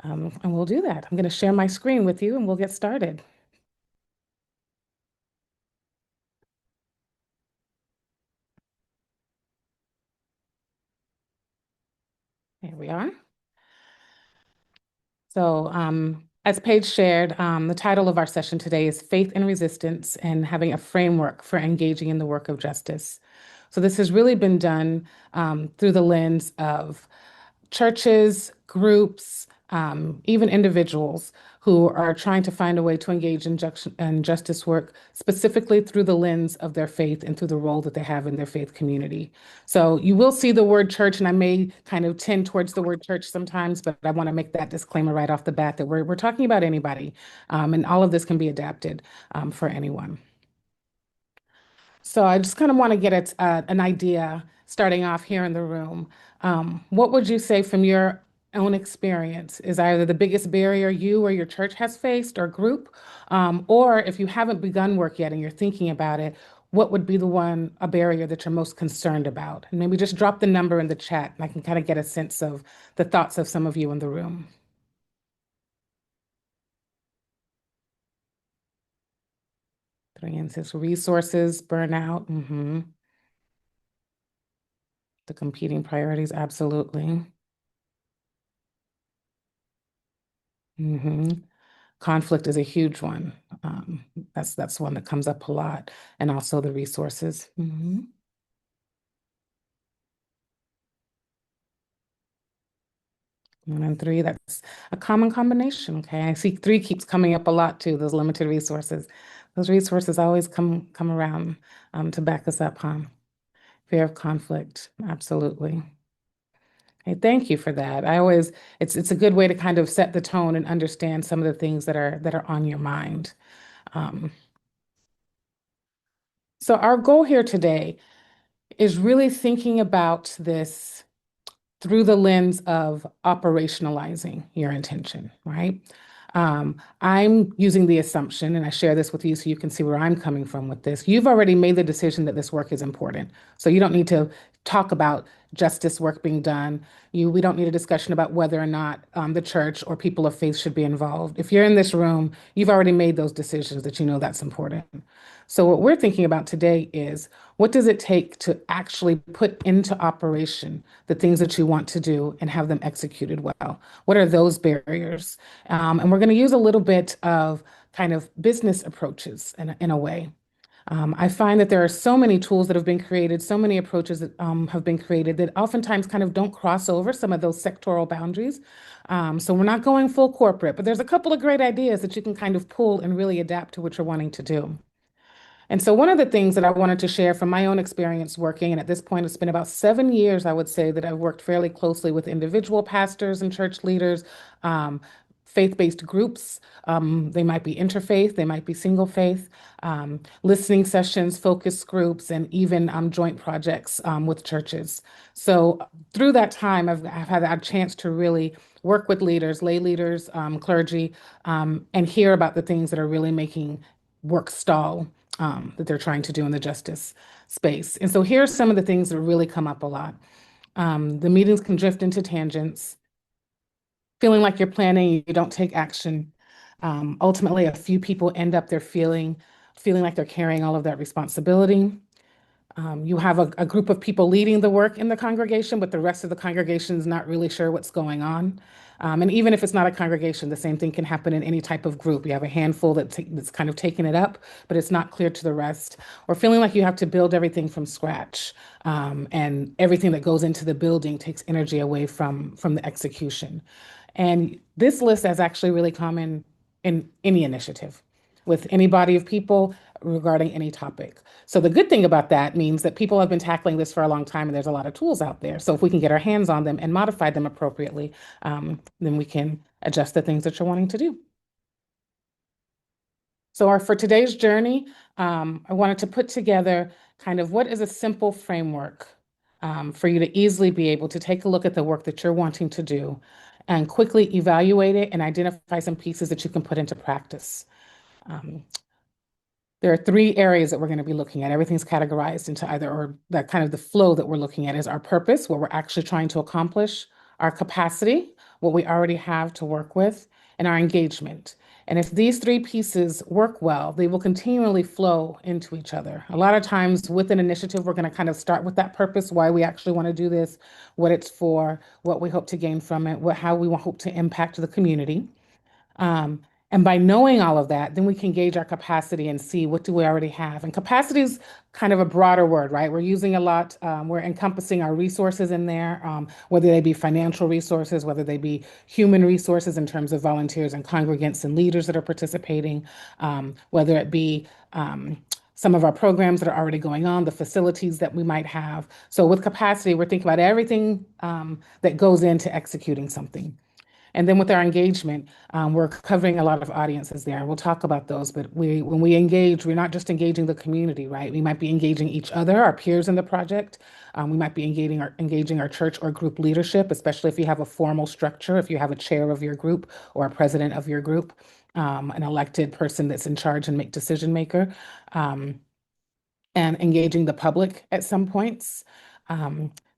And we'll do that. I'm going to share my screen with you and we'll get started. Here we are. So, as Paige shared, the title of our session today is Faith and Resistance and Having a Framework for Engaging in the Work of Justice. So, this has really been done through the lens of churches, groups, even individuals who are trying to find a way to engage in justice work, specifically through the lens of their faith and through the role that they have in their faith community. So you will see the word church, and I may kind of tend towards the word church sometimes, but I want to make that disclaimer right off the bat that we're talking about anybody, and all of this can be adapted for anyone. So I just kind of want to get an idea starting off here in the room. What would you say from your own experience is either the biggest barrier you or your church has faced or group? Or if you haven't begun work yet and you're thinking about it, what would be a barrier that you're most concerned about? And maybe just drop the number in the chat and I can kind of get a sense of the thoughts of some of you in the room. 3 and 6 resources, burnout, the competing priorities, absolutely. hmm Conflict is a huge one. That's one that comes up a lot, and also the resources. 1 and 3, that's a common combination. Okay, I see 3 keeps coming up a lot too. Those limited resources. Those resources always come around to back us up, huh? Fear of conflict, absolutely. Hey, thank you for that. It's a good way to kind of set the tone and understand some of the things that are on your mind. Um, so our goal here today is really thinking about this through the lens of operationalizing your intention, right? I'm using the assumption, and I share this with you so you can see where I'm coming from with this. You've already made the decision that this work is important. So you don't need to talk about justice work being done. We don't need a discussion about whether or not the church or people of faith should be involved. If you're in this room, you've already made those decisions that you know that's important. So what we're thinking about today is what does it take to actually put into operation the things that you want to do and have them executed well? What are those barriers? And we're going to use a little bit of kind of business approaches in a way. I find that there are so many tools that have been created, so many approaches that have been created that oftentimes kind of don't cross over some of those sectoral boundaries. So we're not going full corporate, but there's a couple of great ideas that you can kind of pull and really adapt to what you're wanting to do. And so one of the things that I wanted to share from my own experience working, and at this point it's been about 7 years, I would say, that I've worked fairly closely with individual pastors and church leaders, um, faith-based groups. They might be interfaith, they might be single faith, listening sessions, focus groups, and even joint projects with churches. So through that time, I've had a chance to really work with leaders, lay leaders, clergy, and hear about the things that are really making work stall that they're trying to do in the justice space. And so here are some of the things that really come up a lot. The meetings can drift into tangents, feeling like you're planning, you don't take action. Ultimately, a few people end up there feeling like they're carrying all of that responsibility. You have a group of people leading the work in the congregation, but the rest of the congregation is not really sure what's going on. And even if it's not a congregation, the same thing can happen in any type of group. You have a handful that's kind of taking it up, but it's not clear to the rest, or feeling like you have to build everything from scratch. And everything that goes into the building takes energy away from the execution. And this list is actually really common in any initiative with any body of people regarding any topic. So the good thing about that means that people have been tackling this for a long time and there's a lot of tools out there. So if we can get our hands on them and modify them appropriately, then we can adjust the things that you're wanting to do. So for today's journey, I wanted to put together kind of what is a simple framework for you to easily be able to take a look at the work that you're wanting to do and quickly evaluate it and identify some pieces that you can put into practice. Um, there are 3 areas that we're going to be looking at. Everything's categorized into either, or that kind of the flow that we're looking at is our purpose, what we're actually trying to accomplish, our capacity, what we already have to work with, and our engagement. And if these three pieces work well, they will continually flow into each other. A lot of times with an initiative, we're going to kind of start with that purpose, why we actually want to do this, what it's for, what we hope to gain from it, how we hope to impact the community. Um, and by knowing all of that, then we can gauge our capacity and see what do we already have. And capacity is kind of a broader word, right? We're using a lot, we're encompassing our resources in there, whether they be financial resources, whether they be human resources in terms of volunteers and congregants and leaders that are participating, whether it be some of our programs that are already going on, the facilities that we might have. So with capacity, we're thinking about everything that goes into executing something. And then with our engagement, we're covering a lot of audiences there. We'll talk about those, but when we engage, we're not just engaging the community, right? We might be engaging each other, our peers in the project. We might be engaging our church or group leadership, especially if you have a formal structure, if you have a chair of your group or a president of your group, an elected person that's in charge and make decision maker. Um, and engaging the public at some points.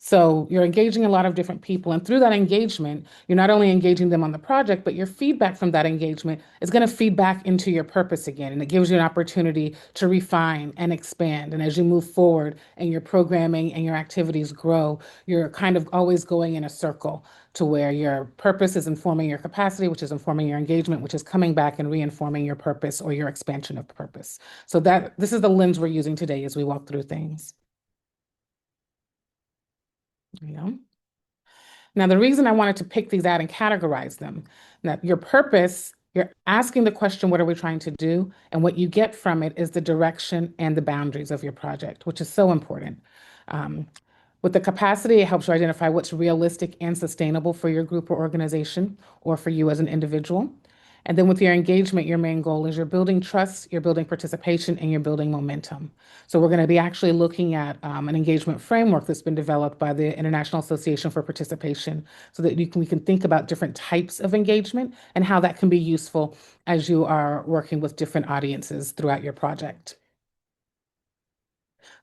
So you're engaging a lot of different people, and through that engagement, you're not only engaging them on the project, but your feedback from that engagement is going to feed back into your purpose again, and it gives you an opportunity to refine and expand. And as you move forward and your programming and your activities grow, you're kind of always going in a circle to where your purpose is informing your capacity, which is informing your engagement, which is coming back and reinforming your purpose or your expansion of purpose. So that this is the lens we're using today as we walk through things. You know? Now, the reason I wanted to pick these out and categorize them, that your purpose, you're asking the question, what are we trying to do? And what you get from it is the direction and the boundaries of your project, which is so important. Um, with the capacity, it helps you identify what's realistic and sustainable for your group or organization or for you as an individual. And then with your engagement, your main goal is you're building trust, you're building participation, and you're building momentum. So we're going to be actually looking at an engagement framework that's been developed by the International Association for Participation so that we can think about different types of engagement and how that can be useful as you are working with different audiences throughout your project.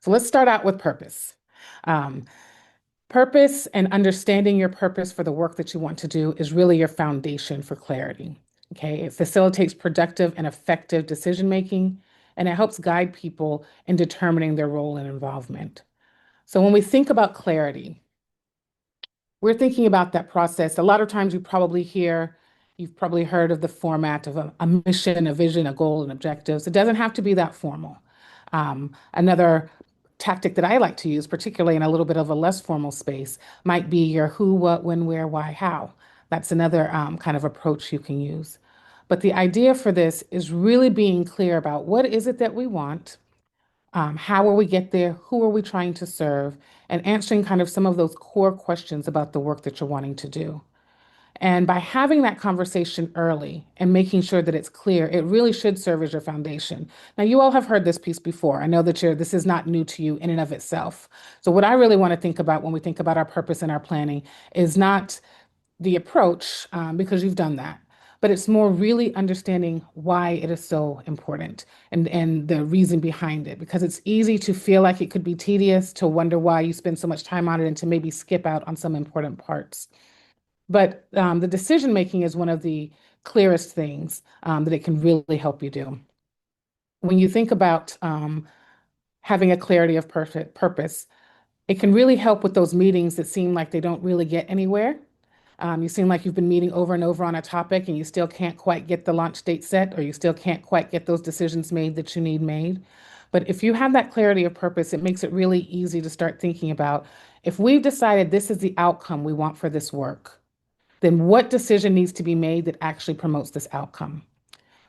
So let's start out with purpose. Um, Purpose and understanding your purpose for the work that you want to do is really your foundation for clarity. Okay, it facilitates productive and effective decision making, and it helps guide people in determining their role and involvement. So when we think about clarity, we're thinking about that process. A lot of times you've probably heard of the format of a mission, a vision, a goal, and objectives. It doesn't have to be that formal. Another tactic that I like to use, particularly in a little bit of a less formal space, might be your who, what, when, where, why, how. That's another kind of approach you can use. But the idea for this is really being clear about what is it that we want, how will we get there, who are we trying to serve, and answering kind of some of those core questions about the work that you're wanting to do. And by having that conversation early and making sure that it's clear, it really should serve as your foundation. Now, you all have heard this piece before. I know that this is not new to you in and of itself. So what I really want to think about when we think about our purpose and our planning is not the approach, because you've done that, but it's more really understanding why it is so important and the reason behind it, because it's easy to feel like it could be tedious, to wonder why you spend so much time on it, and to maybe skip out on some important parts. But the decision making is one of the clearest things that it can really help you do. When you think about having a clarity of purpose, it can really help with those meetings that seem like they don't really get anywhere. You seem like you've been meeting over and over on a topic and you still can't quite get the launch date set, or you still can't quite get those decisions made that you need made. But if you have that clarity of purpose, it makes it really easy to start thinking about, if we've decided this is the outcome we want for this work, then what decision needs to be made that actually promotes this outcome?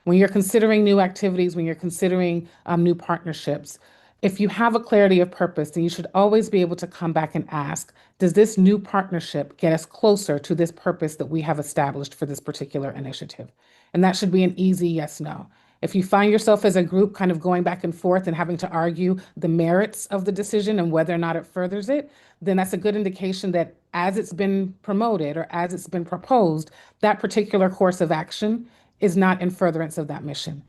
When you're considering new activities, when you're considering new partnerships, if you have a clarity of purpose, then you should always be able to come back and ask, does this new partnership get us closer to this purpose that we have established for this particular initiative? And that should be an easy yes, no. If you find yourself as a group kind of going back and forth and having to argue the merits of the decision and whether or not it furthers it, then that's a good indication that as it's been promoted or as it's been proposed, that particular course of action is not in furtherance of that mission.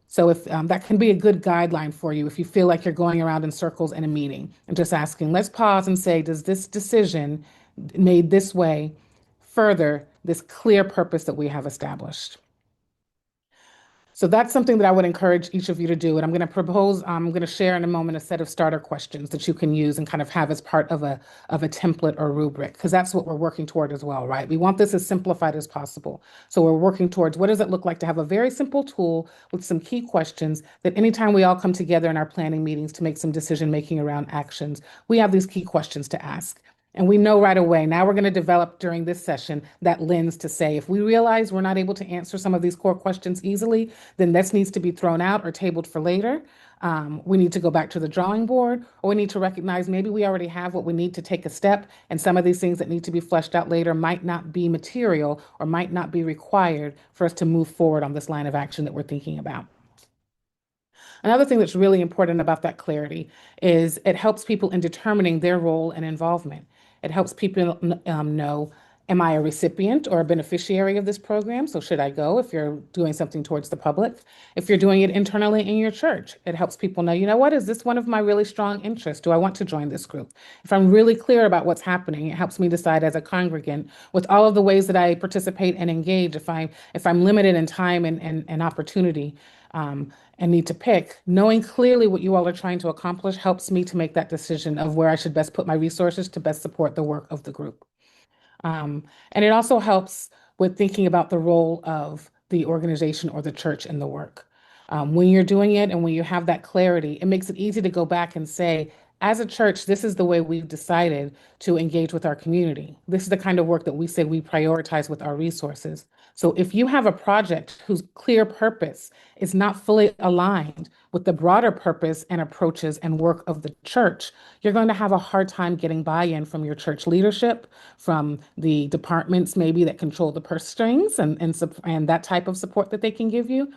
So if that can be a good guideline for you if you feel like you're going around in circles in a meeting and just asking, let's pause and say, does this decision made this way further this clear purpose that we have established. So that's something that I would encourage each of you to do. And I'm going to share in a moment a set of starter questions that you can use and kind of have as part of a template or rubric, because that's what we're working toward as well, right? We want this as simplified as possible. So we're working towards what does it look like to have a very simple tool with some key questions that anytime we all come together in our planning meetings to make some decision making around actions, we have these key questions to ask. And we know right away, now we're going to develop during this session that lens to say, if we realize we're not able to answer some of these core questions easily, then this needs to be thrown out or tabled for later. We need to go back to the drawing board, or we need to recognize maybe we already have what we need to take a step, and some of these things that need to be fleshed out later might not be material or might not be required for us to move forward on this line of action that we're thinking about. Another thing that's really important about that clarity is it helps people in determining their role and involvement. It helps people know, am I a recipient or a beneficiary of this program? So should I go if you're doing something towards the public? If you're doing it internally in your church, it helps people know, you know what, is this one of my really strong interests? Do I want to join this group? If I'm really clear about what's happening, it helps me decide as a congregant with all of the ways that I participate and engage. If I'm limited in time and opportunity, and need to pick, knowing clearly what you all are trying to accomplish helps me to make that decision of where I should best put my resources to best support the work of the group. And it also helps with thinking about the role of the organization or the church in the work. When you're doing it and when you have that clarity, it makes it easy to go back and say, as a church, this is the way we've decided to engage with our community. This is the kind of work that we say we prioritize with our resources. So if you have a project whose clear purpose is not fully aligned with the broader purpose and approaches and work of the church, you're going to have a hard time getting buy-in from your church leadership, from the departments maybe that control the purse strings and that type of support that they can give you.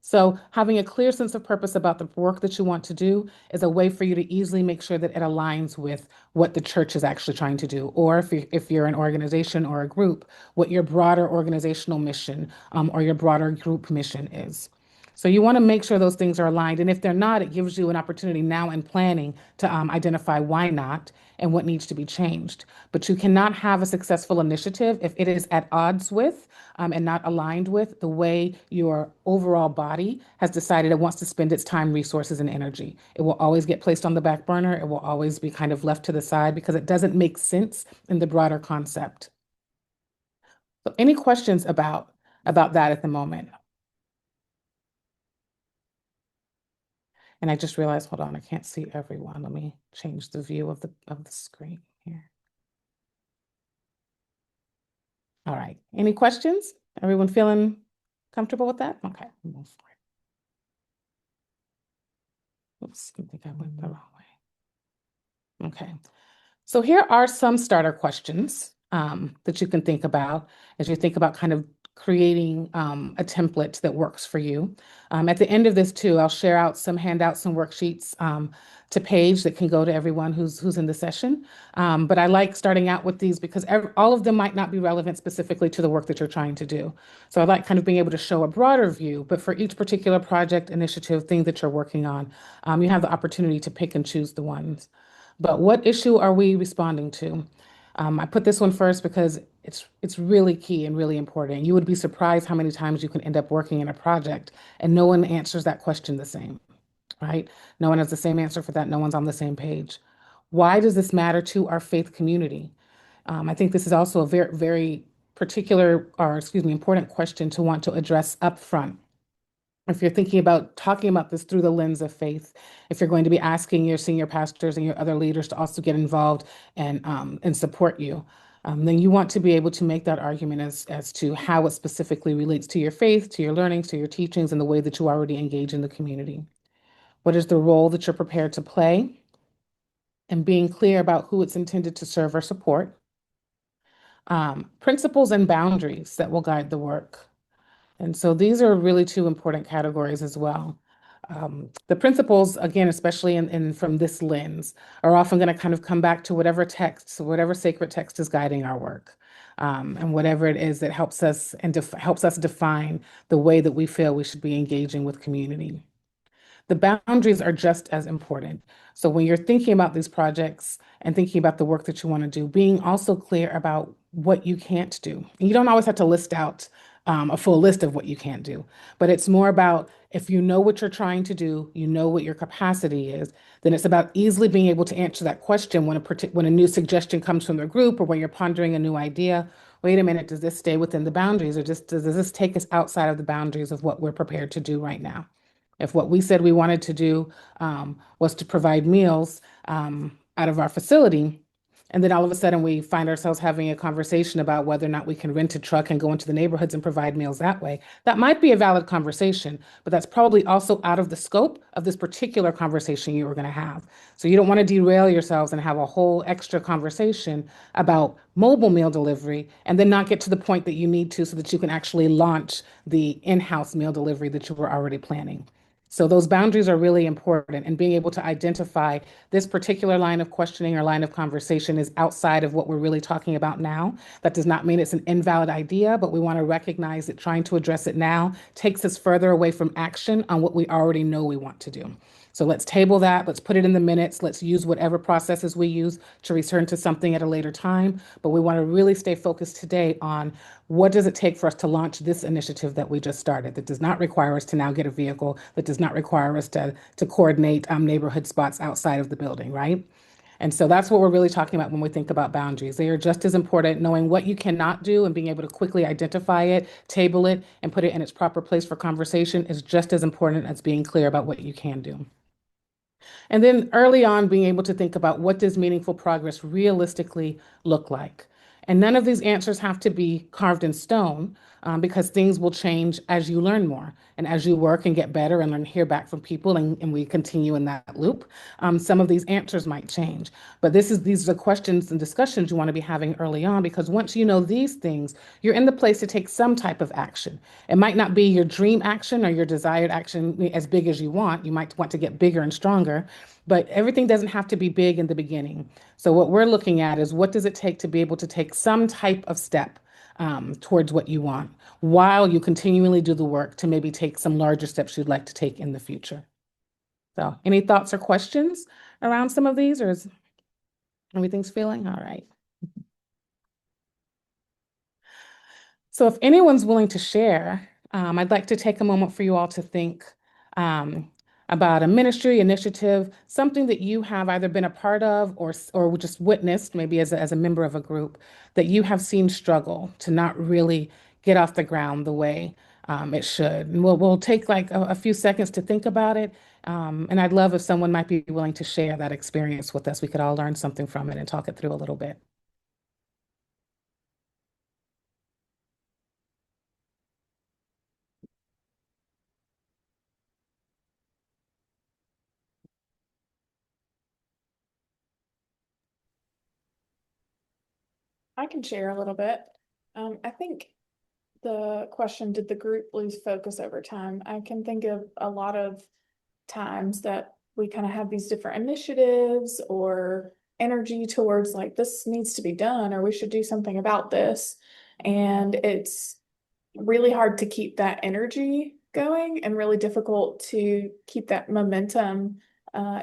So having a clear sense of purpose about the work that you want to do is a way for you to easily make sure that it aligns with what the church is actually trying to do. Or if you're an organization or a group, what your broader organizational mission or your broader group mission is. So you want to make sure those things are aligned. And if they're not, it gives you an opportunity now in planning to identify why not and what needs to be changed. But you cannot have a successful initiative if it is at odds with and not aligned with the way your overall body has decided it wants to spend its time, resources, and energy. It will always get placed on the back burner. It will always be kind of left to the side because it doesn't make sense in the broader concept. So any questions about that at the moment? And I just realized, hold on, I can't see everyone. Let me change the view of the screen here. All right. Any questions? Everyone feeling comfortable with that? Okay. Move forward. Oops, I think I went the wrong way. Okay. So here are some starter questions that you can think about as you think about kind of creating a template that works for you. At the end of this too, I'll share out some handouts, some worksheets to Paige that can go to everyone who's in the session. But I like starting out with these because all of them might not be relevant specifically to the work that you're trying to do. So I like kind of being able to show a broader view, but for each particular project, initiative, thing that you're working on, you have the opportunity to pick and choose the ones. But what issue are we responding to? I put this one first because it's really key and really important. You would be surprised how many times you can end up working in a project and no one answers that question the same, right? No one has the same answer for that. No one's on the same page. Why does this matter to our faith community? I think this is also a very, very particular, or excuse me, important question to want to address upfront if you're thinking about talking about this through the lens of faith, if you're going to be asking your senior pastors and your other leaders to also get involved and support you, then you want to be able to make that argument as to how it specifically relates to your faith, to your learnings, to your teachings, and the way that you already engage in the community. What is the role that you're prepared to play? And being clear about who it's intended to serve or support. Principles and boundaries that will guide the work. And so these are really two important categories as well. The principles, again, especially in from this lens, are often going to kind of come back to whatever text, so whatever sacred text is guiding our work, and whatever it is that helps us and helps us define the way that we feel we should be engaging with community. The boundaries are just as important. So when you're thinking about these projects and thinking about the work that you want to do, being also clear about what you can't do. And you don't always have to list out a full list of what you can't do, but it's more about if you know what you're trying to do, you know what your capacity is, then it's about easily being able to answer that question when a new suggestion comes from the group or when you're pondering a new idea. Wait a minute, does this stay within the boundaries or just does this take us outside of the boundaries of what we're prepared to do right now? If what we said we wanted to do was to provide meals out of our facility, and then all of a sudden we find ourselves having a conversation about whether or not we can rent a truck and go into the neighborhoods and provide meals that way. That might be a valid conversation, but that's probably also out of the scope of this particular conversation you were going to have. So you don't want to derail yourselves and have a whole extra conversation about mobile meal delivery and then not get to the point that you need to so that you can actually launch the in-house meal delivery that you were already planning. So those boundaries are really important, and being able to identify this particular line of questioning or line of conversation is outside of what we're really talking about now. That does not mean it's an invalid idea, but we want to recognize that trying to address it now takes us further away from action on what we already know we want to do. So let's table that. Let's put it in the minutes. Let's use whatever processes we use to return to something at a later time. But we want to really stay focused today on what does it take for us to launch this initiative that we just started that does not require us to now get a vehicle, that does not require us to coordinate neighborhood spots outside of the building, right? And so that's what we're really talking about when we think about boundaries. They are just as important. Knowing what you cannot do and being able to quickly identify it, table it, and put it in its proper place for conversation is just as important as being clear about what you can do. And then early on, being able to think about what does meaningful progress realistically look like? And none of these answers have to be carved in stone because things will change as you learn more and as you work and get better and learn hear back from people and we continue in that loop. Some of these answers might change, but these are the questions and discussions you want to be having early on because once you know these things, you're in the place to take some type of action. It might not be your dream action or your desired action as big as you want. You might want to get bigger and stronger, but everything doesn't have to be big in the beginning. So what we're looking at is what does it take to be able to take some type of step towards what you want while you continually do the work to maybe take some larger steps you'd like to take in the future. So any thoughts or questions around some of these, or is everything's feeling all right? So if anyone's willing to share, I'd like to take a moment for you all to think um, about a ministry initiative, something that you have either been a part of or just witnessed, maybe as a member of a group, that you have seen struggle to not really get off the ground the way it should. And we'll take like a few seconds to think about it. And I'd love if someone might be willing to share that experience with us. We could all learn something from it and talk it through a little bit. I can share a little bit. I think the question, did the group lose focus over time? I can think of a lot of times that we kind of have these different initiatives or energy towards like this needs to be done or we should do something about this. And it's really hard to keep that energy going and really difficult to keep that momentum.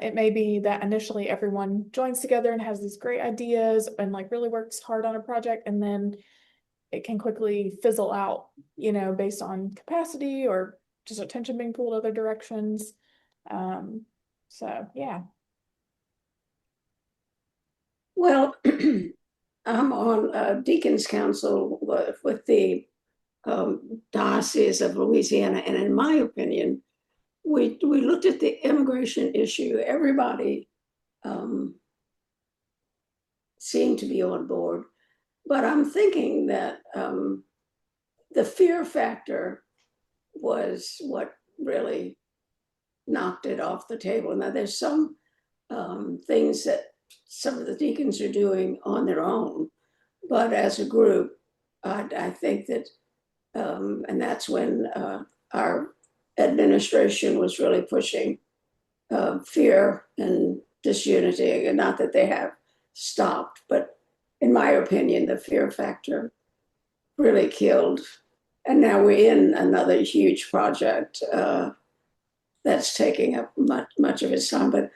It may be that initially everyone joins together and has these great ideas and like really works hard on a project, and then it can quickly fizzle out, based on capacity or just attention being pulled other directions. Um, so yeah. Well, I'm on Deacon's Council with the Diocese of Louisiana, and in my opinion, we looked at the immigration issue. Everybody seemed to be on board, but I'm thinking that the fear factor was what really knocked it off the table. Now, there's some things that some of the deacons are doing on their own, but as a group, I think that, and that's when our administration was really pushing fear and disunity, and not that they have stopped, but in my opinion, the fear factor really killed. And now we're in another huge project that's taking up much of his time. But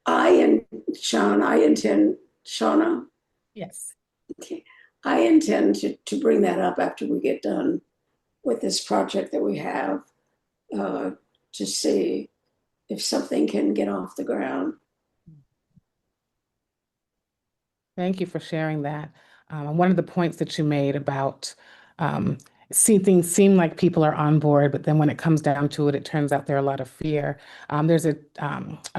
I intend, Shauna, Yes. okay, I intend to bring that up after we get done with this project that we have, uh, to see if something can get off the ground. Thank you for sharing that. And one of the points that you made about um, see things seem like people are on board, but then when it comes down to it, it turns out there are a lot of fear. There's a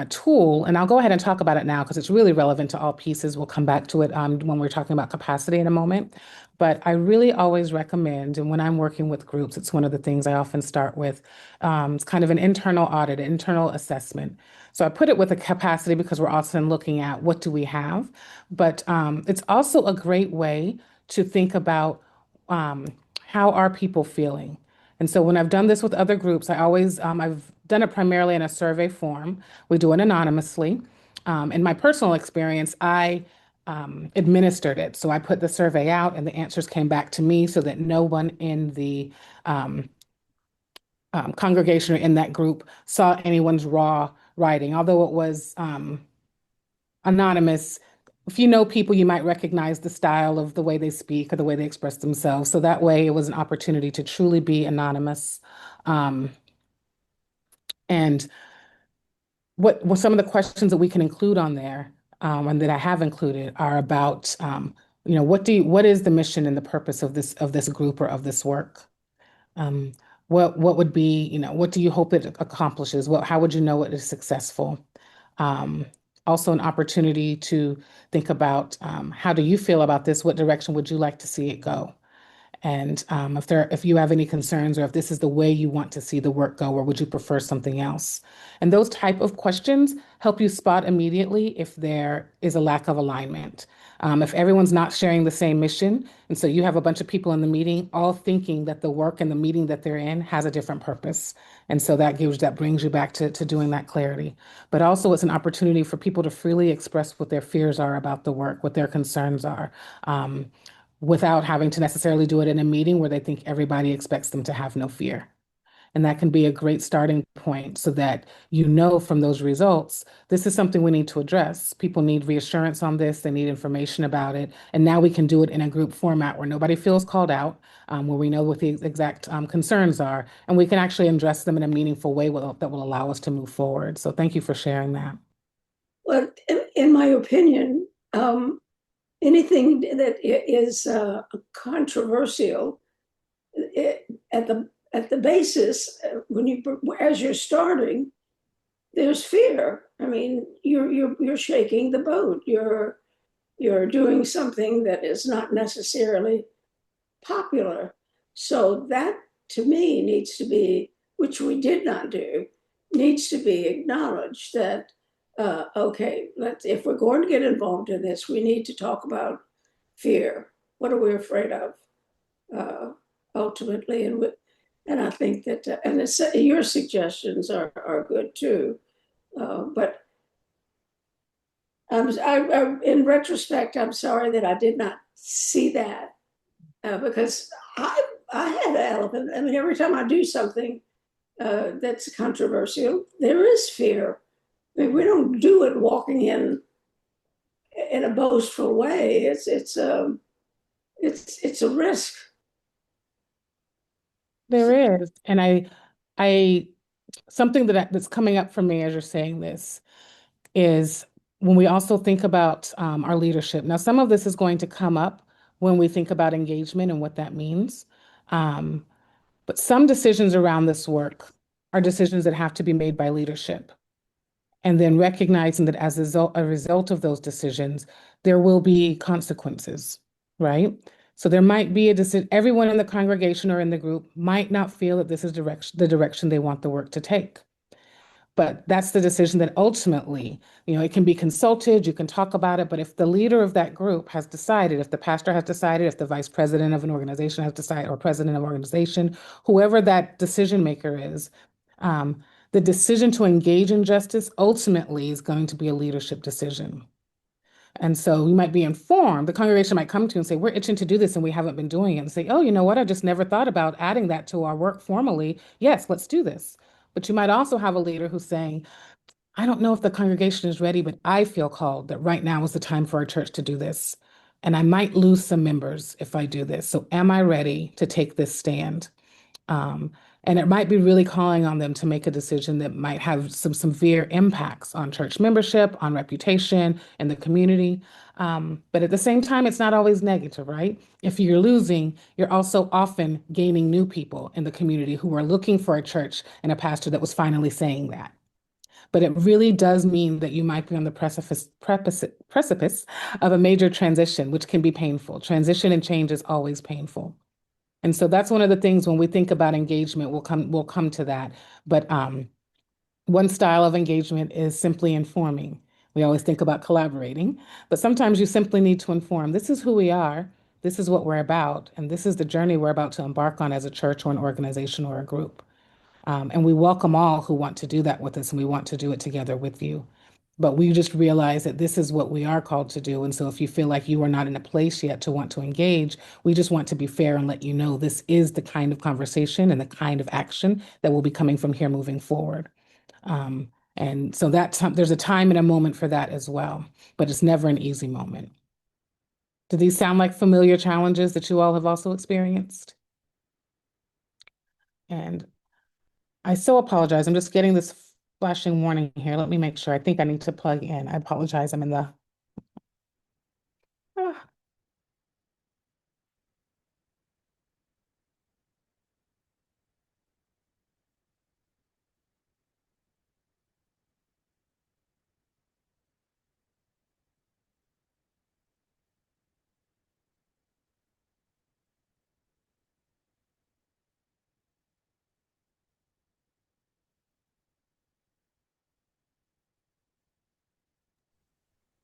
tool, and I'll go ahead and talk about it now because it's really relevant to all pieces. We'll come back to it when we're talking about capacity in a moment. But I really always recommend, and when I'm working with groups, it's one of the things I often start with. It's kind of an internal audit, an internal assessment. So I put it with a capacity because we're often looking at what do we have, but it's also a great way to think about um, how are people feeling. And so when I've done this with other groups, I've done it primarily in a survey form. We do it anonymously. In my personal experience, I administered it. So I put the survey out and the answers came back to me so that no one in the um, congregation or in that group saw anyone's raw writing, although it was anonymous. If you know people, you might recognize the style of the way they speak or the way they express themselves. So that way, it was an opportunity to truly be anonymous. Um, and what some of the questions that we can include on there, and that I have included, are about, what is the mission and the purpose of this group or of this work? Um, what would be, what do you hope it accomplishes? How would you know it is successful? Um, Also an opportunity to think about how do you feel about this? What direction would you like to see it go? And if you have any concerns or if this is the way you want to see the work go, or would you prefer something else? And those type of questions help you spot immediately if there is a lack of alignment. If everyone's not sharing the same mission, and so you have a bunch of people in the meeting all thinking that the work and the meeting that they're in has a different purpose. And so that brings you back to doing that clarity. But also it's an opportunity for people to freely express what their fears are about the work, what their concerns are. Um, Without having to necessarily do it in a meeting where they think everybody expects them to have no fear. And that can be a great starting point so that you know from those results, this is something we need to address. People need reassurance on this, they need information about it. And now we can do it in a group format where nobody feels called out, where we know what the exact concerns are, and we can actually address them in a meaningful way that will allow us to move forward. So thank you for sharing that. Well, in my opinion, anything that is controversial, at the basis, as you're starting, there's fear. I mean, you're shaking the boat. You're doing something that is not necessarily popular. So that to me needs to be, which we did not do, needs to be acknowledged that okay, if we're going to get involved in this, we need to talk about fear. What are we afraid of uh, ultimately? And I think that your suggestions are good too. But in retrospect, I'm sorry that I did not see that because I had an elephant. I mean, every time I do something that's controversial, there is fear. I mean, we don't do it walking in a boastful way. It's a risk. There is. And I something that's coming up for me as you're saying this is when we also think about our leadership. Now, some of this is going to come up when we think about engagement and what that means. Um, but some decisions around this work are decisions that have to be made by leadership. And then recognizing that as a result of those decisions, there will be consequences, right? So there might be a decision, everyone in the congregation or in the group might not feel that this is the direction they want the work to take. But that's the decision that ultimately, it can be consulted, you can talk about it, but if the leader of that group has decided, if the pastor has decided, if the vice president of an organization has decided, or president of an organization, whoever that decision maker is, um, the decision to engage in justice ultimately is going to be a leadership decision. And so you might be informed, the congregation might come to you and say, we're itching to do this and we haven't been doing it. And say, oh, you know what? I just never thought about adding that to our work formally. Yes, let's do this. But you might also have a leader who's saying, I don't know if the congregation is ready, but I feel called that right now is the time for our church to do this. And I might lose some members if I do this. So am I ready to take this stand? Um, and it might be really calling on them to make a decision that might have some severe impacts on church membership, on reputation in the community. But at the same time, it's not always negative, right? If you're losing, you're also often gaining new people in the community who are looking for a church and a pastor that was finally saying that. But it really does mean that you might be on the precipice of a major transition, which can be painful. Transition and change is always painful. And so that's one of the things when we think about engagement, we'll come to that. But one style of engagement is simply informing. We always think about collaborating, but sometimes you simply need to inform. This is who we are, this is what we're about, and this is the journey we're about to embark on as a church or an organization or a group. And we welcome all who want to do that with us, and we want to do it together with you. But we just realize that this is what we are called to do. And so if you feel like you are not in a place yet to want to engage, we just want to be fair and let you know this is the kind of conversation and the kind of action that will be coming from here moving forward. And so there's a time and a moment for that as well, but it's never an easy moment. Do these sound like familiar challenges that you all have also experienced? And I so apologize. I'm just getting this flashing warning here. Let me make sure. I think I need to plug in. I apologize. I'm in the. Ah,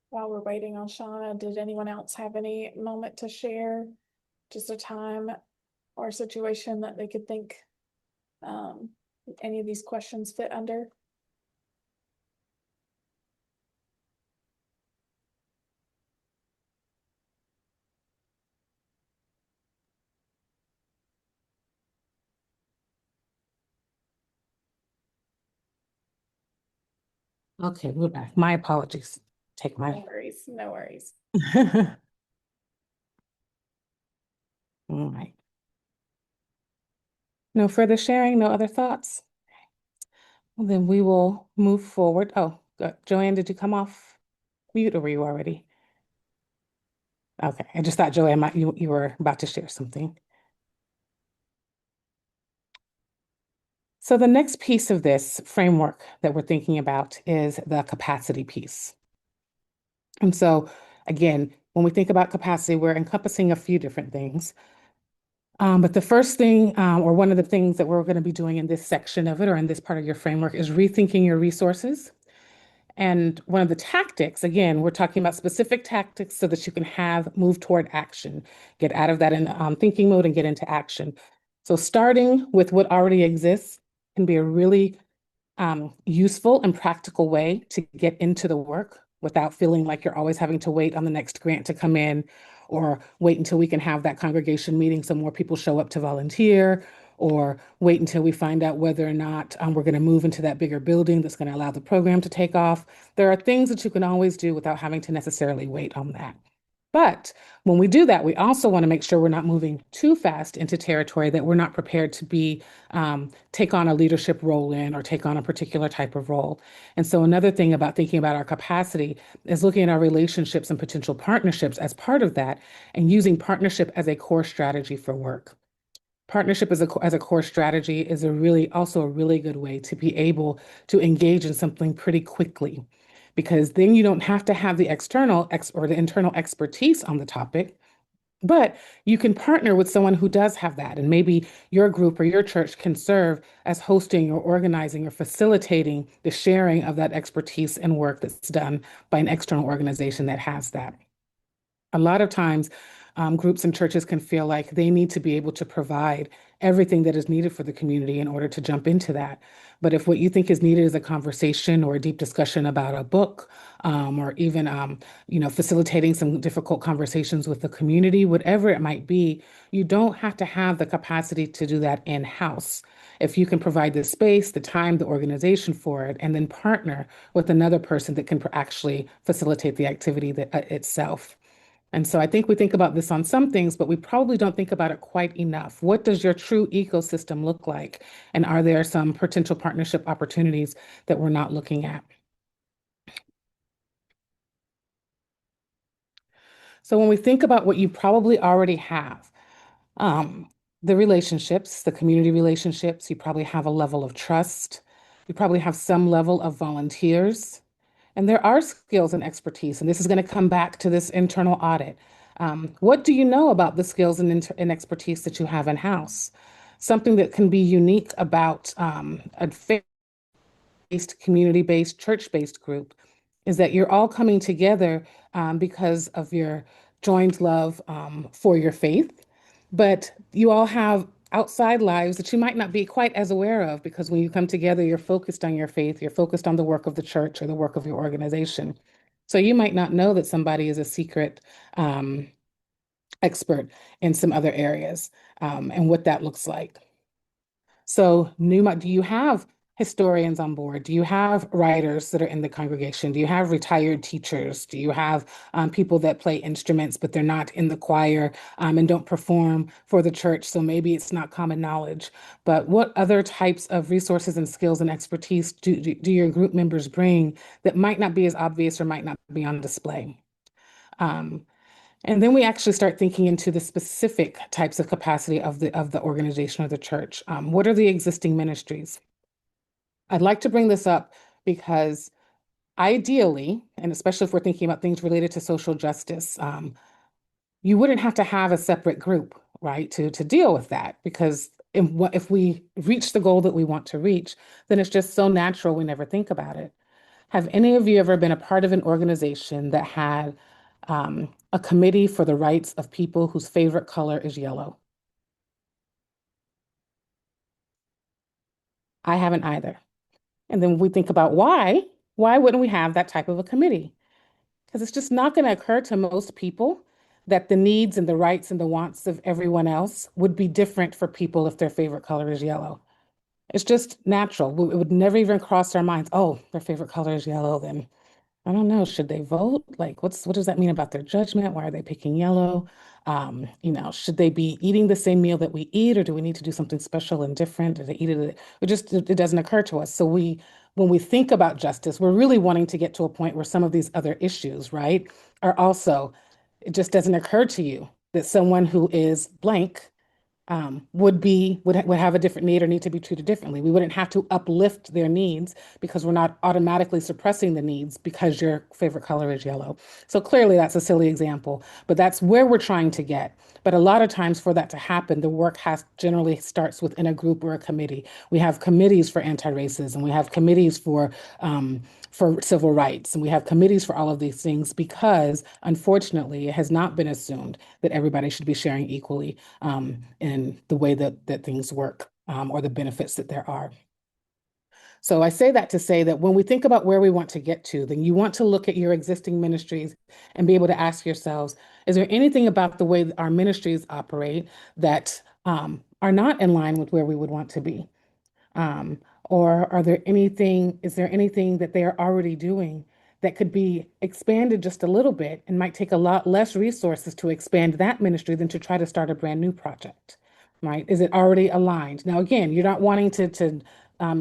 While we're waiting on Shauna, did anyone else have any moment to share? Just a time or situation that they could think um, any of these questions fit under? okay, we're back. My apologies. Take No my. worries, no worries. All right. No further sharing, no other thoughts? Well, then we will move forward. Oh, Joanne, did you come off mute or were you already? Okay, I just thought Joanne, you were about to share something. So the next piece of this framework that we're thinking about is the capacity piece. And so again, when we think about capacity, we're encompassing a few different things. But the first thing, or one of the things that we're going to be doing in this section of it or in this part of your framework is rethinking your resources. And one of the tactics, again, we're talking about specific tactics so that you can move toward action, get out of that in thinking mode and get into action. So starting with what already exists can be a really useful and practical way to get into the work without feeling like you're always having to wait on the next grant to come in or wait until we can have that congregation meeting so more people show up to volunteer or wait until we find out whether or not we're going to move into that bigger building that's going to allow the program to take off. There are things that you can always do without having to necessarily wait on that. But when we do that, we also want to make sure we're not moving too fast into territory that we're not prepared to take on a leadership role in or take on a particular type of role. And so another thing about thinking about our capacity is looking at our relationships and potential partnerships as part of that and using partnership as a core strategy for work. Partnership as a core strategy is also a really good way to be able to engage in something pretty quickly because then you don't have to have the or the internal expertise on the topic, but you can partner with someone who does have that. And maybe your group or your church can serve as hosting or organizing or facilitating the sharing of that expertise and work that's done by an external organization that has that. A lot of times, groups and churches can feel like they need to be able to provide everything that is needed for the community in order to jump into that. But if what you think is needed is a conversation or a deep discussion about a book, or even facilitating some difficult conversations with the community, whatever it might be, you don't have to have the capacity to do that in-house. If you can provide the space, the time, the organization for it, and then partner with another person that can actually facilitate the activity itself. And so I think we think about this on some things, but we probably don't think about it quite enough. What does your true ecosystem look like? And are there some potential partnership opportunities that we're not looking at? So when we think about what you probably already have, um, the relationships, the community relationships, you probably have a level of trust. You probably have some level of volunteers. And there are skills and expertise, and this is going to come back to this internal audit. What do you know about the skills and expertise that you have in-house? Something that can be unique about a faith-based, community-based, church-based group is that you're all coming together because of your joined love for your faith, but you all have outside lives that you might not be quite as aware of because when you come together, you're focused on your faith, you're focused on the work of the church or the work of your organization. So you might not know that somebody is a secret expert in some other areas and what that looks like. So, Numa, do you have historians on board? Do you have writers that are in the congregation? Do you have retired teachers? Do you have people that play instruments, but they're not in the choir and don't perform for the church? So maybe it's not common knowledge. But what other types of resources and skills and expertise do your group members bring that might not be as obvious or might not be on display? Um, and then we actually start thinking into the specific types of capacity of the organization or the church. What are the existing ministries? I'd like to bring this up because ideally, and especially if we're thinking about things related to social justice, you wouldn't have to have a separate group, right, to deal with that because if we reach the goal that we want to reach, then it's just so natural we never think about it. Have any of you ever been a part of an organization that had a committee for the rights of people whose favorite color is yellow? I haven't either. And then we think about why wouldn't we have that type of a committee? Because it's just not going to occur to most people that the needs and the rights and the wants of everyone else would be different for people if their favorite color is yellow. It's just natural. It would never even cross our minds. Oh, their favorite color is yellow. Then I don't know. Should they vote? Like, what does that mean about their judgment? Why are they picking yellow? Should they be eating the same meal that we eat, or do we need to do something special and different? Do they eat it? It doesn't occur to us. So when we think about justice, we're really wanting to get to a point where some of these other issues, right, are also, it just doesn't occur to you that someone who is blank would have a different need or need to be treated differently. We wouldn't have to uplift their needs because we're not automatically suppressing the needs because your favorite color is yellow. So clearly that's a silly example, but that's where we're trying to get. But a lot of times for that to happen, the work has generally starts within a group or a committee. We have committees for anti-racism, we have committees for civil rights, and we have committees for all of these things because unfortunately it has not been assumed that everybody should be sharing equally in the way that things work or the benefits that there are. So I say that to say that when we think about where we want to get to, then you want to look at your existing ministries and be able to ask yourselves, is there anything about the way that our ministries operate that are not in line with where we would want to be? Or is there anything that they are already doing that could be expanded just a little bit and might take a lot less resources to expand that ministry than to try to start a brand new project, right? Is it already aligned? Now, again, you're not wanting to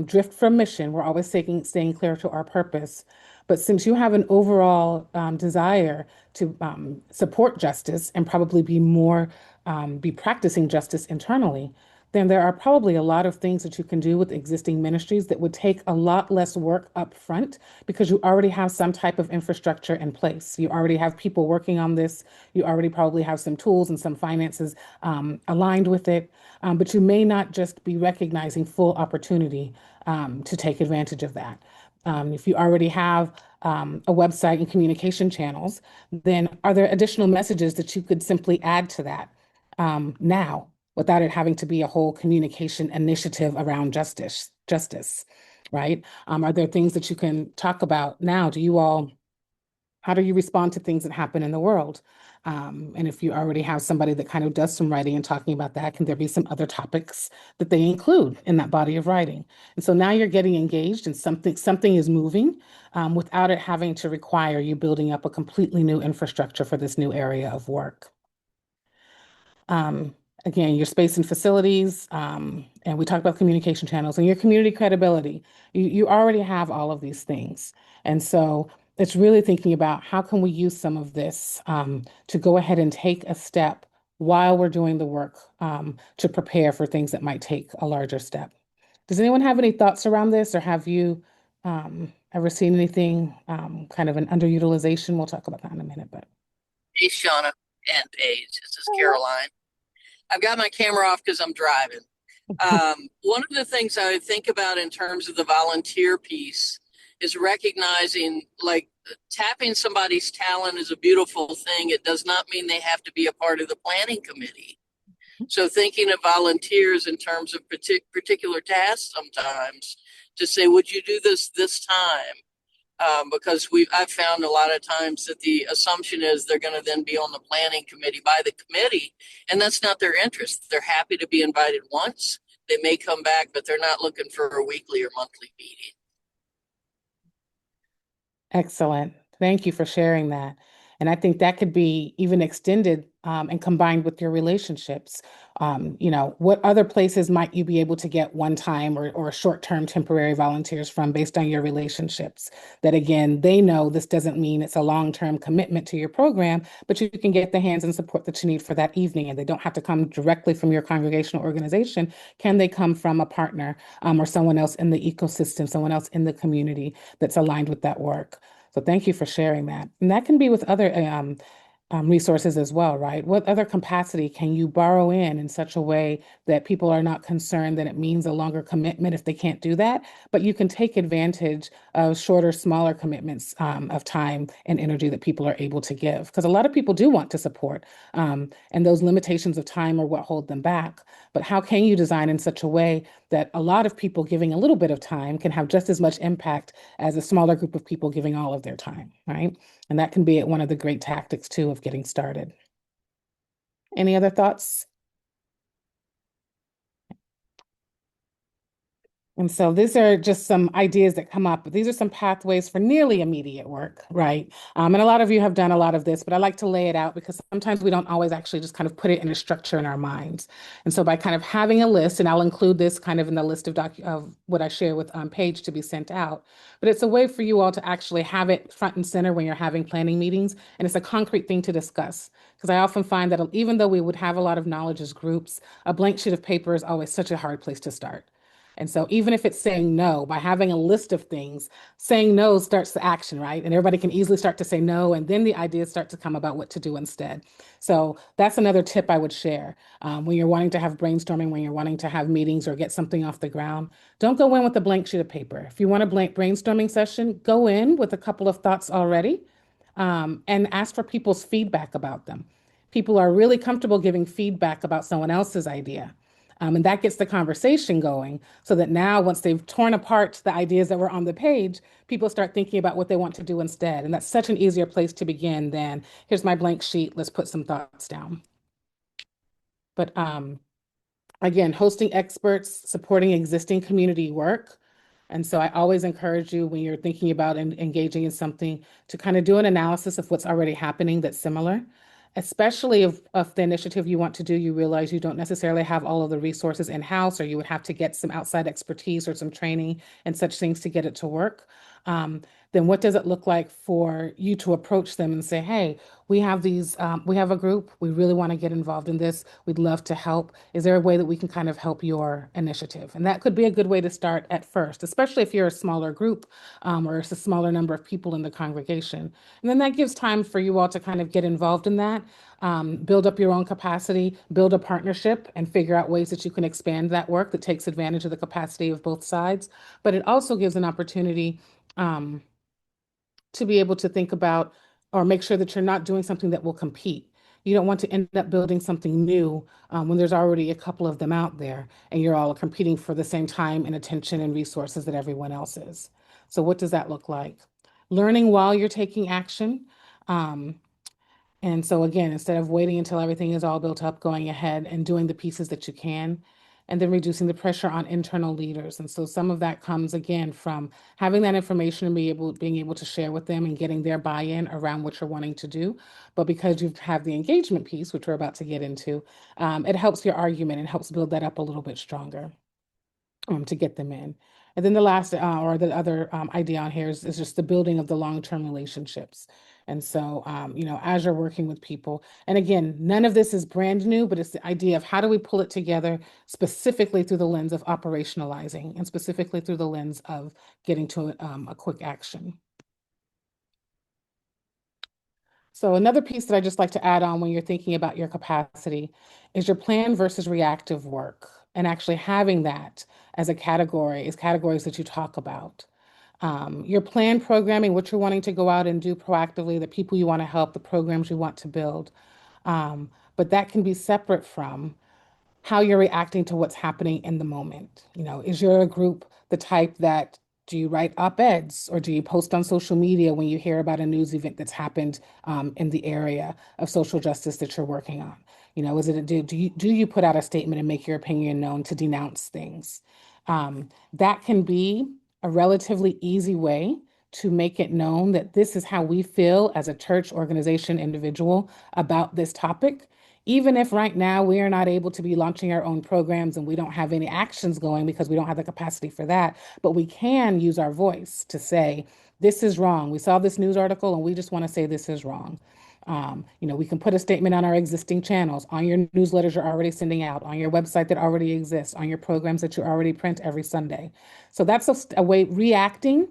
drift from mission. We're always staying clear to our purpose. But since you have an overall desire to support justice and probably be practicing justice internally, then there are probably a lot of things that you can do with existing ministries that would take a lot less work up front because you already have some type of infrastructure in place. You already have people working on this. You already probably have some tools and some finances aligned with it, but you may not just be recognizing full opportunity to take advantage of that. If you already have a website and communication channels, then are there additional messages that you could simply add to that now without it having to be a whole communication initiative around justice, right? Are there things that you can talk about now? Do you all How do you respond to things that happen in the world? And if you already have somebody that kind of does some writing and talking about that, can there be some other topics that they include in that body of writing? And so now you're getting engaged and something is moving without it having to require you building up a completely new infrastructure for this new area of work. Um, Again, your space and facilities, and we talked about communication channels and your community credibility. You already have all of these things. And so it's really thinking about how can we use some of this to go ahead and take a step while we're doing the work to prepare for things that might take a larger step. Does anyone have any thoughts around this, or have you ever seen anything kind of an underutilization? We'll talk about that in a minute, but. Hey, Shauna and Paige, this is Caroline. I've got my camera off because I'm driving. One of the things I would think about in terms of the volunteer piece is recognizing, like, tapping somebody's talent is a beautiful thing. It does not mean they have to be a part of the planning committee. So thinking of volunteers in terms of particular tasks sometimes, to say, would you do this time? Because I've found a lot of times that the assumption is they're going to then be on the planning committee by the committee, and that's not their interest. They're happy to be invited once. They may come back, but they're not looking for a weekly or monthly meeting. Excellent. Thank you for sharing that. And I think that could be even extended and combined with your relationships. What other places might you be able to get one-time or short-term temporary volunteers from based on your relationships? That again, they know this doesn't mean it's a long-term commitment to your program, but you can get the hands and support that you need for that evening, and they don't have to come directly from your congregational organization. Can they come from a partner or someone else in the ecosystem, someone else in the community that's aligned with that work? So thank you for sharing that. And that can be with other resources as well, right? What other capacity can you borrow in such a way that people are not concerned that it means a longer commitment if they can't do that, but you can take advantage of shorter, smaller commitments of time and energy that people are able to give? Because a lot of people do want to support, and those limitations of time are what hold them back. But how can you design in such a way that a lot of people giving a little bit of time can have just as much impact as a smaller group of people giving all of their time, right? And that can be one of the great tactics too of getting started. Any other thoughts? And so these are just some ideas that come up. These are some pathways for nearly immediate work, right? And a lot of you have done a lot of this, but I like to lay it out because sometimes we don't always actually just kind of put it in a structure in our minds. And so by kind of having a list, and I'll include this kind of in the list of what I share with Paige to be sent out, but it's a way for you all to actually have it front and center when you're having planning meetings, and it's a concrete thing to discuss. Because I often find that even though we would have a lot of knowledge as groups, a blank sheet of paper is always such a hard place to start. And so even if it's saying no, by having a list of things, saying no starts the action, right? And everybody can easily start to say no, and then the ideas start to come about what to do instead. So that's another tip I would share. When you're wanting to have brainstorming, when you're wanting to have meetings or get something off the ground, don't go in with a blank sheet of paper. If you want a blank brainstorming session, go in with a couple of thoughts already, and ask for people's feedback about them. People are really comfortable giving feedback about someone else's idea. And that gets the conversation going so that now, once they've torn apart the ideas that were on the page, people start thinking about what they want to do instead. And that's such an easier place to begin than here's my blank sheet, let's put some thoughts down. But again, hosting experts, supporting existing community work. And so I always encourage you when you're thinking about engaging in something to kind of do an analysis of what's already happening that's similar, especially if the initiative you want to do, you realize you don't necessarily have all of the resources in-house, or you would have to get some outside expertise or some training and such things to get it to work. Then what does it look like for you to approach them and say, hey, we have a group, we really want to get involved in this, we'd love to help. Is there a way that we can kind of help your initiative? And that could be a good way to start at first, especially if you're a smaller group or it's a smaller number of people in the congregation. And then that gives time for you all to kind of get involved in that, build up your own capacity, build a partnership, and figure out ways that you can expand that work that takes advantage of the capacity of both sides. But it also gives an opportunity to be able to think about or make sure that you're not doing something that will compete. You don't want to end up building something new when there's already a couple of them out there and you're all competing for the same time and attention and resources that everyone else is. So what does that look like? Learning while you're taking action. And so again, instead of waiting until everything is all built up, going ahead and doing the pieces that you can, and then reducing the pressure on internal leaders. And so some of that comes again from having that information and being able to share with them and getting their buy-in around what you're wanting to do. But because you have the engagement piece, which we're about to get into, it helps your argument and helps build that up a little bit stronger to get them in. And then the last or the other idea on here is just the building of the long-term relationships. And so, as you're working with people, and again, none of this is brand new, but it's the idea of how do we pull it together specifically through the lens of operationalizing and specifically through the lens of getting to a quick action. So another piece that I just like to add on when you're thinking about your capacity is your plan versus reactive work, and actually having that as a category is categories that you talk about. Your plan programming, what you're wanting to go out and do proactively, the people you want to help, the programs you want to build. But that can be separate from how you're reacting to what's happening in the moment. Is your group the type that do you write op-eds or do you post on social media when you hear about a news event that's happened in the area of social justice that you're working on? Is it do you put out a statement and make your opinion known to denounce things? That can be a relatively easy way to make it known that this is how we feel as a church, organization, individual about this topic. Even if right now we are not able to be launching our own programs and we don't have any actions going because we don't have the capacity for that, but we can use our voice to say, this is wrong. We saw this news article and we just want to say this is wrong. We can put a statement on our existing channels, on your newsletters you're already sending out, on your website that already exists, on your programs that you already print every Sunday. So that's a way reacting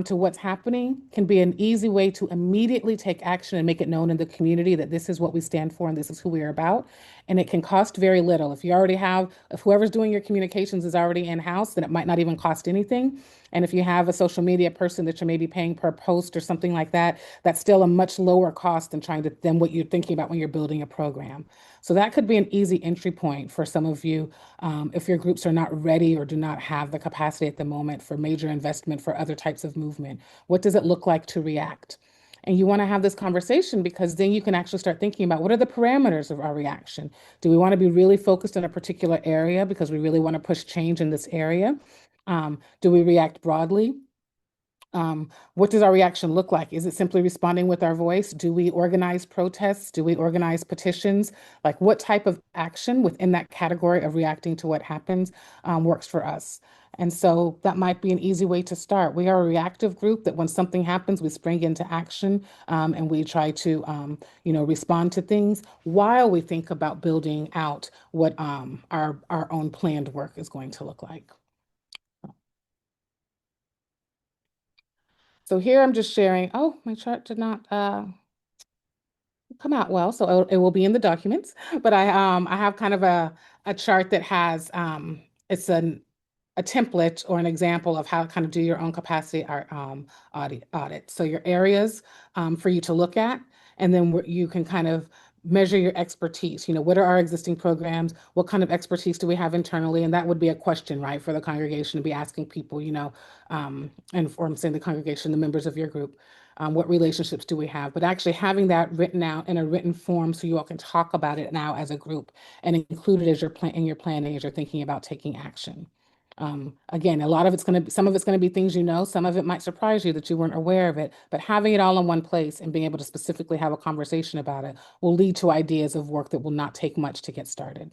to what's happening can be an easy way to immediately take action and make it known in the community that this is what we stand for and this is who we are about. And it can cost very little. If whoever's doing your communications is already in-house, then it might not even cost anything. And if you have a social media person that you're maybe paying per post or something like that, that's still a much lower cost than what you're thinking about when you're building a program. So that could be an easy entry point for some of you if your groups are not ready or do not have the capacity at the moment for major investment for other types of movement. What does it look like to react? And you want to have this conversation because then you can actually start thinking about what are the parameters of our reaction? Do we want to be really focused in a particular area because we really want to push change in this area? Do we react broadly? What does our reaction look like? Is it simply responding with our voice? Do we organize protests? Do we organize petitions? Like what type of action within that category of reacting to what happens works for us? And so that might be an easy way to start. We are a reactive group that when something happens, we spring into action and we try to, respond to things while we think about building out what our own planned work is going to look like. So here I'm just sharing, oh, my chart did not come out well, so it will be in the documents. But I have kind of a chart that has it's a template or an example of how to kind of do your own capacity audit. So your areas for you to look at, and then you can kind of measure your expertise. What are our existing programs? What kind of expertise do we have internally? And that would be a question, right, for the congregation to be asking people, or I'm saying the congregation, the members of your group. What relationships do we have? But actually having that written out in a written form so you all can talk about it now as a group and include it as in your planning as you're thinking about taking action. Again, some of it's going to be things some of it might surprise you that you weren't aware of it, but having it all in one place and being able to specifically have a conversation about it will lead to ideas of work that will not take much to get started.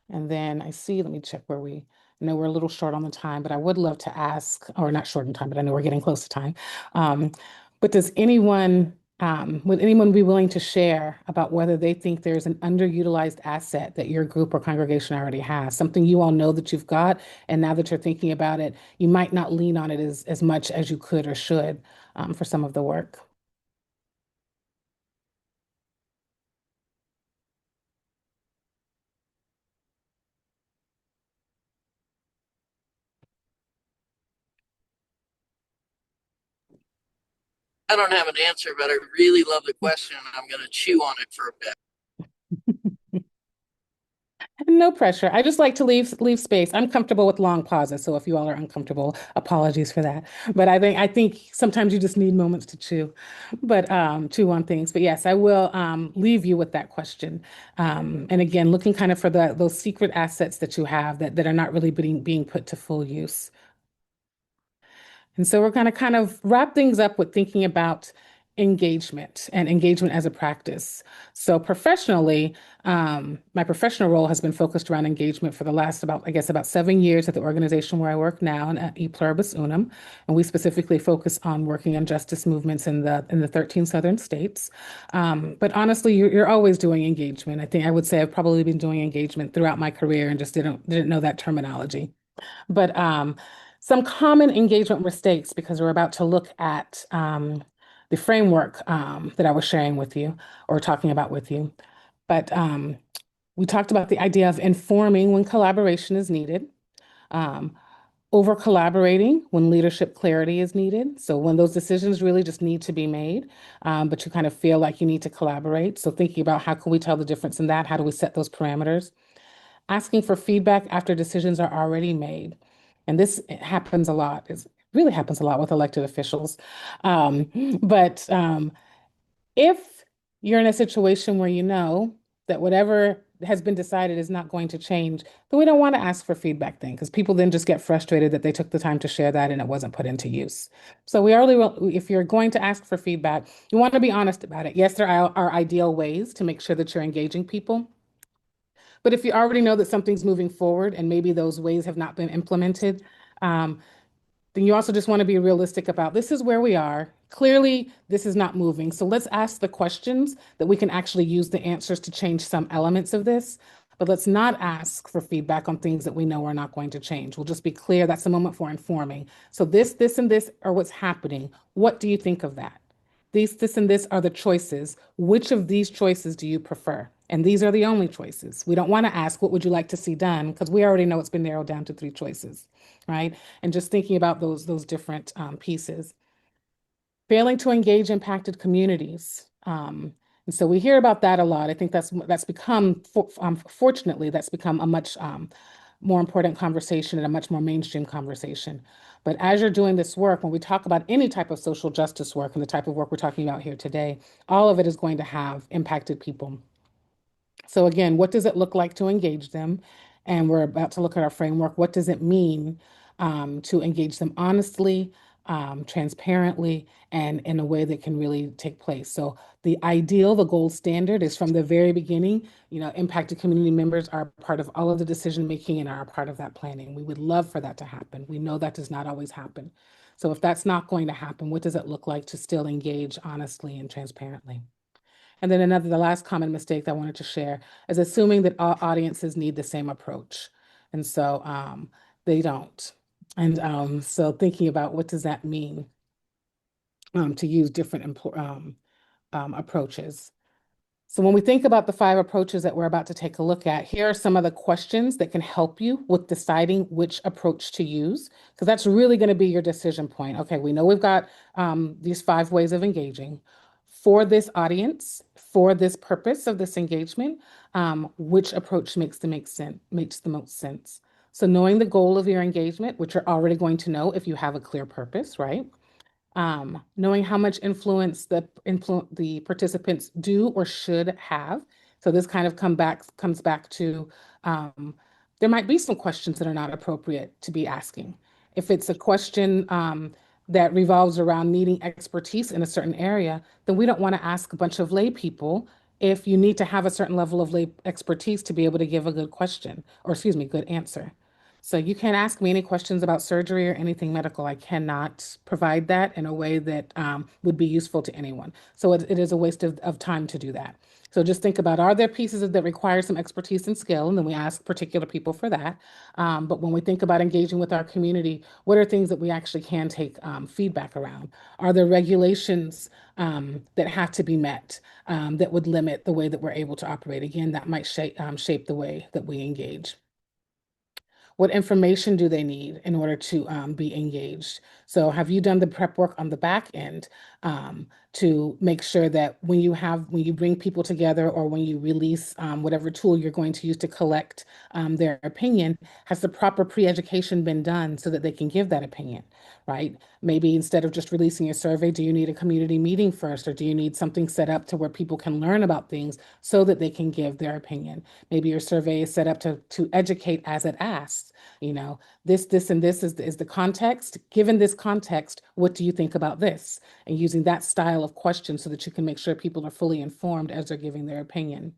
And then let me check I know we're a little short on the time, but I would love to ask, or not short on time, but I know we're getting close to time. But would anyone be willing to share about whether they think there's an underutilized asset that your group or congregation already has, something you all know that you've got, and now that you're thinking about it, you might not lean on it as much as you could or should for some of the work? I don't have an answer, but I really love the question and I'm going to chew on it for a bit. No pressure. I just like to leave space. I'm comfortable with long pauses, so if you all are uncomfortable, apologies for that. But I think sometimes you just need moments to chew on things. But yes, I will leave you with that question. And again, looking kind of for those secret assets that you have that are not really being put to full use. And so we're going to kind of wrap things up with thinking about engagement and engagement as a practice. So professionally, my professional role has been focused around engagement for the last about 7 years at the organization where I work now, and at E Pluribus Unum. And we specifically focus on working on justice movements in the 13 southern states. But honestly, you're always doing engagement. I think I would say I've probably been doing engagement throughout my career and just didn't know that terminology. But some common engagement mistakes, because we're about to look at the framework that I was sharing with you or talking about with you. But we talked about the idea of informing when collaboration is needed, um, over collaborating when leadership clarity is needed. So when those decisions really just need to be made, but you kind of feel like you need to collaborate. So thinking about how can we tell the difference in that? How do we set those parameters? Asking for feedback after decisions are already made. And this happens a lot. It really happens a lot with elected officials. Um, but if you're in a situation where you know that whatever has been decided is not going to change, then we don't want to ask for feedback then, because people then just get frustrated that they took the time to share that and it wasn't put into use. So if you're going to ask for feedback, you want to be honest about it. Yes, there are ideal ways to make sure that you're engaging people. But if you already know that something's moving forward and maybe those ways have not been implemented, um, then you also just want to be realistic about this is where we are. Clearly, this is not moving. So let's ask the questions that we can actually use the answers to change some elements of this. But let's not ask for feedback on things that we know are not going to change. We'll just be clear. That's a moment for informing. So this, and this are what's happening. What do you think of that? This, and this are the choices. Which of these choices do you prefer? And these are the only choices. We don't want to ask, what would you like to see done? Because we already know it's been narrowed down to 3 choices, right? And just thinking about those different pieces. Failing to engage impacted communities. And so we hear about that a lot. I think that's become, fortunately, that's become a much more important conversation and a much more mainstream conversation. But as you're doing this work, when we talk about any type of social justice work and the type of work we're talking about here today, all of it is going to have impacted people. So again, what does it look like to engage them? And we're about to look at our framework. What does it mean to engage them honestly, transparently, and in a way that can really take place? So the ideal, the gold standard is from the very beginning, impacted community members are part of all of the decision making and are a part of that planning. We would love for that to happen. We know that does not always happen. So if that's not going to happen, what does it look like to still engage honestly and transparently? And then the last common mistake that I wanted to share is assuming that all audiences need the same approach. And so they don't. And so thinking about what does that mean to use different approaches. So when we think about the 5 approaches that we're about to take a look at, here are some of the questions that can help you with deciding which approach to use, because that's really going to be your decision point. Okay, we know we've got these 5 ways of engaging. For this audience, for this purpose of this engagement, which approach makes the most sense. So knowing the goal of your engagement, which you're already going to know if you have a clear purpose, right? Knowing how much influence the participants do or should have. So this kind of comes back to there might be some questions that are not appropriate to be asking. If it's a question that revolves around needing expertise in a certain area, then we don't want to ask a bunch of lay people if you need to have a certain level of lay expertise to be able to give a good question, or excuse me, good answer. So you can ask me any questions about surgery or anything medical. I cannot provide that in a way that would be useful to anyone. So it is a waste of time to do that. So just think about, are there pieces that require some expertise and skill? And then we ask particular people for that. But when we think about engaging with our community, what are things that we actually can take feedback around? Are there regulations that have to be met that would limit the way that we're able to operate? Again, that might shape the way that we engage. What information do they need in order to be engaged? So have you done the prep work on the back end to make sure that when you bring people together or when you release whatever tool you're going to use to collect their opinion, has the proper pre-education been done so that they can give that opinion, right? Maybe instead of just releasing a survey, do you need a community meeting first, or do you need something set up to where people can learn about things so that they can give their opinion? Maybe your survey is set up to educate as it asks, this, and this is the context. Given this context, what do you think about this? And using that style of question so that you can make sure people are fully informed as they're giving their opinion.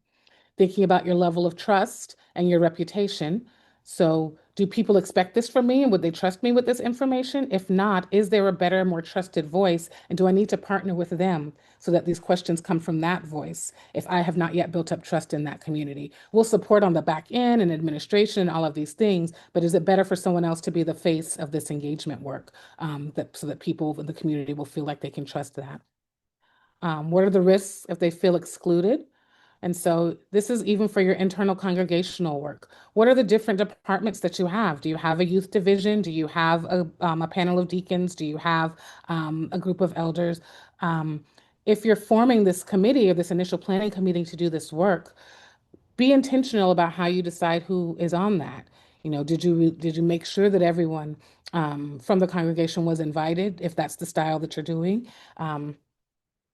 Thinking about your level of trust and your reputation. So, do people expect this from me and would they trust me with this information? If not, is there a better, more trusted voice? And do I need to partner with them so that these questions come from that voice if I have not yet built up trust in that community? We'll support on the back end and administration and all of these things, but is it better for someone else to be the face of this engagement work so that people in the community will feel like they can trust that? What are the risks if they feel excluded? And so this is even for your internal congregational work. What are the different departments that you have? Do you have a youth division? Do you have a panel of deacons? Do you have a group of elders? Um, if you're forming this committee or this initial planning committee to do this work, be intentional about how you decide who is on that. Did you make sure that everyone from the congregation was invited, if that's the style that you're doing?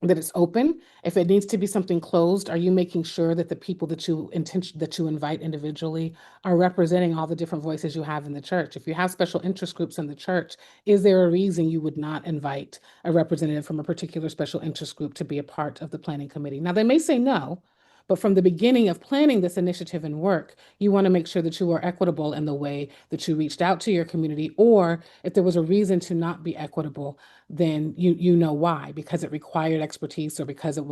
That it's open. If it needs to be something closed, are you making sure that the people that you invite individually are representing all the different voices you have in the church? If you have special interest groups in the church, is there a reason you would not invite a representative from a particular special interest group to be a part of the planning committee? Now, they may say no, but from the beginning of planning this initiative and work, you want to make sure that you are equitable in the way that you reached out to your community, or if there was a reason to not be equitable, then you know why, because it required expertise or because there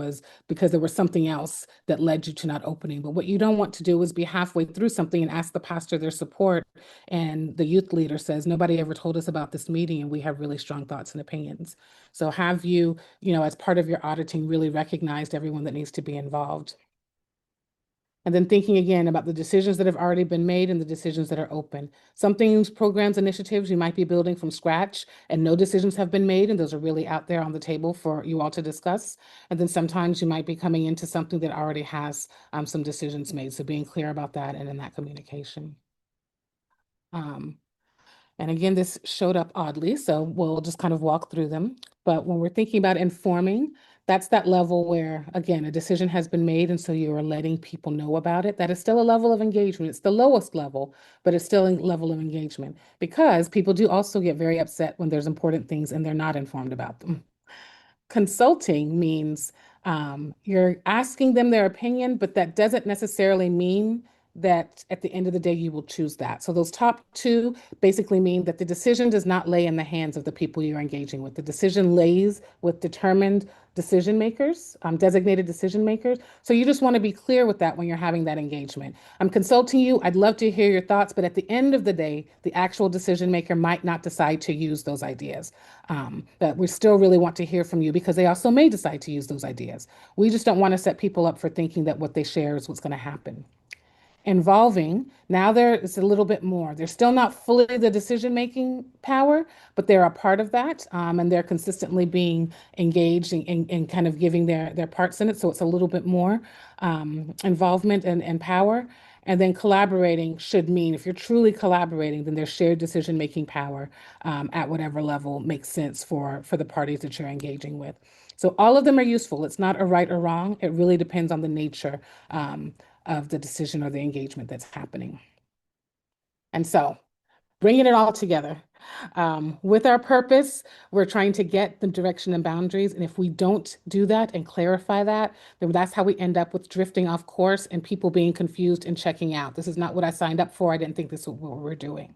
was something else that led you to not opening. But what you don't want to do is be halfway through something and ask the pastor their support, and the youth leader says, nobody ever told us about this meeting and we have really strong thoughts and opinions. So have you, as part of your auditing, really recognized everyone that needs to be involved? And then thinking again about the decisions that have already been made and the decisions that are open. Some things, programs, initiatives you might be building from scratch and no decisions have been made, and those are really out there on the table for you all to discuss. And then sometimes you might be coming into something that already has some decisions made. So being clear about that and in that communication. And again, this showed up oddly, so we'll just kind of walk through them. But when we're thinking about informing, that's that level where, again, a decision has been made, and so you are letting people know about it. That is still a level of engagement. It's the lowest level, but it's still a level of engagement because people do also get very upset when there's important things and they're not informed about them. Consulting means you're asking them their opinion, but that doesn't necessarily mean that at the end of the day you will choose that. So those top two basically mean that the decision does not lay in the hands of the people you're engaging with. The decision lays with determined decision makers, designated decision makers. So you just want to be clear with that when you're having that engagement. I'm consulting you. I'd love to hear your thoughts, but at the end of the day, the actual decision maker might not decide to use those ideas. But we still really want to hear from you because they also may decide to use those ideas. We just don't want to set people up for thinking that what they share is what's going to happen. Involving, now there is a little bit more. They're still not fully the decision-making power, but they're a part of that, and they're consistently being engaged and kind of giving their parts in it. So it's a little bit more involvement and power. And then collaborating should mean, if you're truly collaborating, then there's shared decision-making power at whatever level makes sense for the parties that you're engaging with. So all of them are useful. It's not a right or wrong. It really depends on the nature of the decision or the engagement that's happening. And so bringing it all together. With our purpose, we're trying to get the direction and boundaries. And if we don't do that and clarify that, then that's how we end up with drifting off course and people being confused and checking out. This is not what I signed up for. I didn't think this was what we're doing.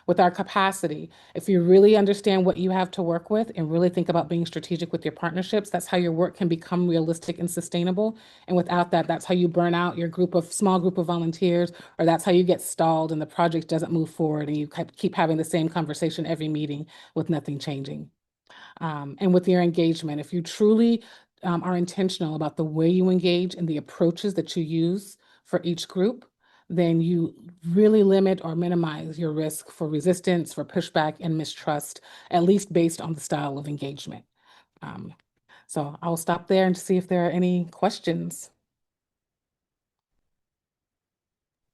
With our capacity, if you really understand what you have to work with and really think about being strategic with your partnerships, that's how your work can become realistic and sustainable. And without that, that's how you burn out your small group of volunteers, or that's how you get stalled and the project doesn't move forward and you keep having the same conversation every meeting with nothing changing. And with your engagement, if you truly are intentional about the way you engage and the approaches that you use for each group, then you really limit or minimize your risk for resistance, for pushback, and mistrust, at least based on the style of engagement. So I'll stop there and see if there are any questions.